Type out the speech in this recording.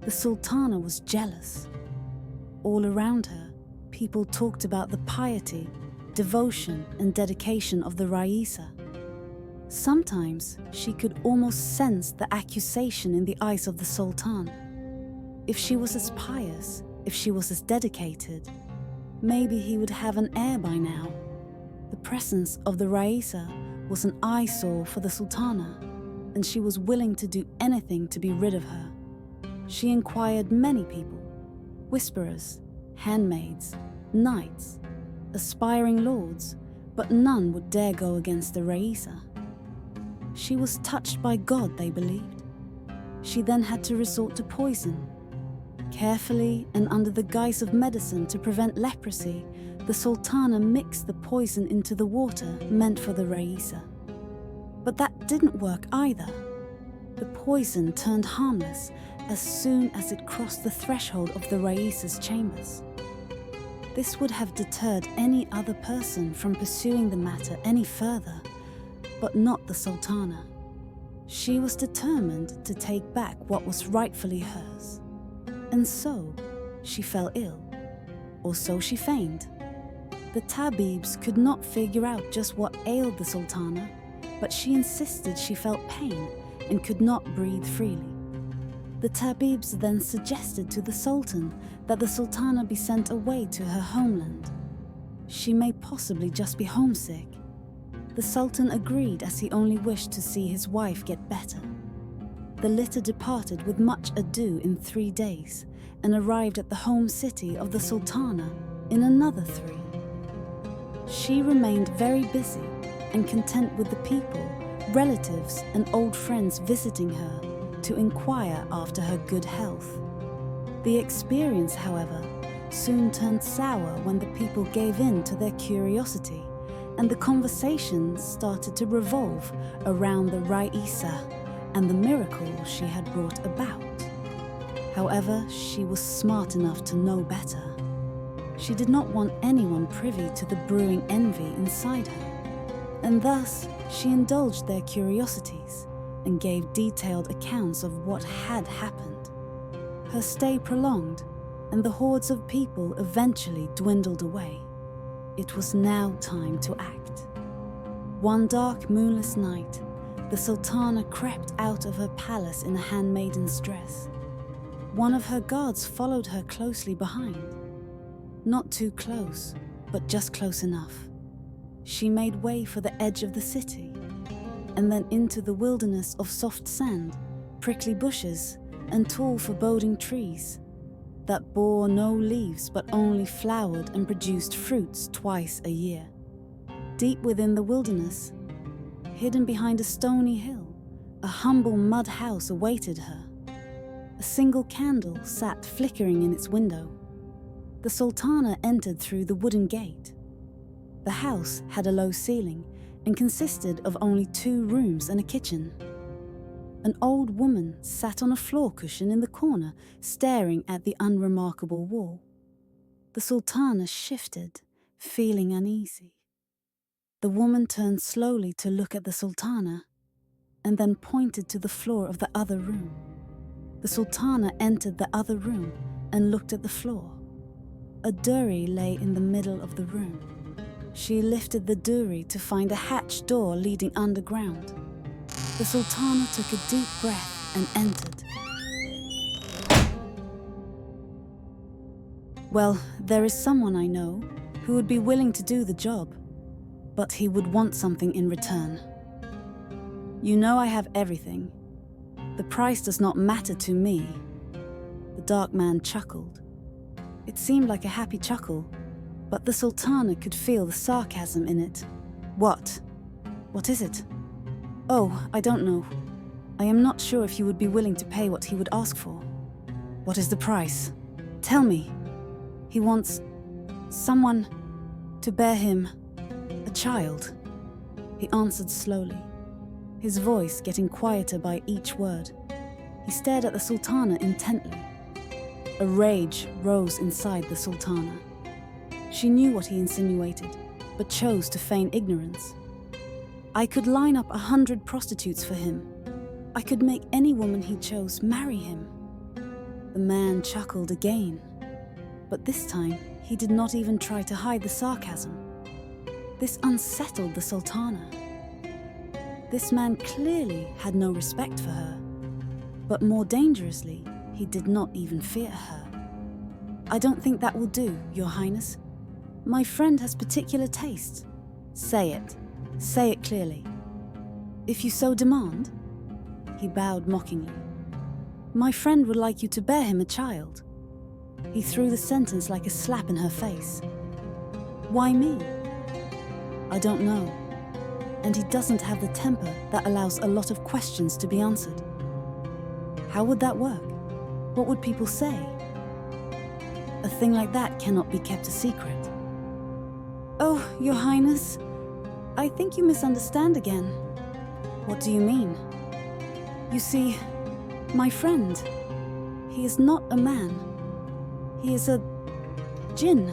The Sultana was jealous. All around her, people talked about the piety, devotion, and dedication of the Raisa. Sometimes she could almost sense the accusation in the eyes of the Sultan. If she was as pious, if she was as dedicated, maybe he would have an heir by now. The presence of the Raisa was an eyesore for the Sultana, and she was willing to do anything to be rid of her. She inquired many people, whisperers, handmaids, knights, aspiring lords, but none would dare go against the Raisa. She was touched by God, they believed. She then had to resort to poison. Carefully and under the guise of medicine to prevent leprosy, the Sultana mixed the poison into the water meant for the Raisa. But that didn't work either. The poison turned harmless as soon as it crossed the threshold of the Raisa's chambers. This would have deterred any other person from pursuing the matter any further, but not the Sultana. She was determined to take back what was rightfully hers. And so, she fell ill, or so she feigned. The tabibs could not figure out just what ailed the Sultana, but she insisted she felt pain and could not breathe freely. The tabibs then suggested to the Sultan that the Sultana be sent away to her homeland. She may possibly just be homesick. The Sultan agreed as he only wished to see his wife get better. The litter departed with much ado in 3 days and arrived at the home city of the Sultana in another 3. She remained very busy and content with the people, relatives and old friends visiting her to inquire after her good health. The experience, however, soon turned sour when the people gave in to their curiosity and the conversation started to revolve around the Raisa and the miracle she had brought about. However, she was smart enough to know better. She did not want anyone privy to the brewing envy inside her, and thus she indulged their curiosities and gave detailed accounts of what had happened. Her stay prolonged, and the hordes of people eventually dwindled away. It was now time to act. One dark, moonless night, the Sultana crept out of her palace in a handmaiden's dress. One of her guards followed her closely behind. Not too close, but just close enough. She made way for the edge of the city, and then into the wilderness of soft sand, prickly bushes, and tall foreboding trees that bore no leaves but only flowered and produced fruits twice a year. Deep within the wilderness, hidden behind a stony hill, a humble mud house awaited her. A single candle sat flickering in its window. The Sultana entered through the wooden gate. The house had a low ceiling and consisted of only 2 rooms and a kitchen. An old woman sat on a floor cushion in the corner, staring at the unremarkable wall. The Sultana shifted, feeling uneasy. The woman turned slowly to look at the Sultana, and then pointed to the floor of the other room. The Sultana entered the other room and looked at the floor. A durry lay in the middle of the room. She lifted the durry to find a hatch door leading underground. The Sultana took a deep breath and entered. Well, there is someone I know who would be willing to do the job, but he would want something in return. You know I have everything. The price does not matter to me. The dark man chuckled. It seemed like a happy chuckle, but the Sultana could feel the sarcasm in it. What? What is it? Oh, I don't know. I am not sure if you would be willing to pay what he would ask for. What is the price? Tell me. He wants someone to bear him a child. He answered slowly, his voice getting quieter by each word. He stared at the Sultana intently. A rage rose inside the Sultana. She knew what he insinuated, but chose to feign ignorance. I could line up 100 prostitutes for him. I could make any woman he chose marry him. The man chuckled again, but this time he did not even try to hide the sarcasm. This unsettled the Sultana. This man clearly had no respect for her, but more dangerously, he did not even fear her. "I don't think that will do, Your Highness. My friend has particular tastes." "Say it. Say it clearly." "If you so demand." He bowed mockingly. "My friend would like you to bear him a child." He threw the sentence like a slap in her face. "Why me?" "I don't know. And he doesn't have the temper that allows a lot of questions to be answered." "How would that work? What would people say?" "A thing like that cannot be kept a secret." "Oh, Your Highness, I think you misunderstand again." "What do you mean?" "You see, my friend, he is not a man. He is a jinn."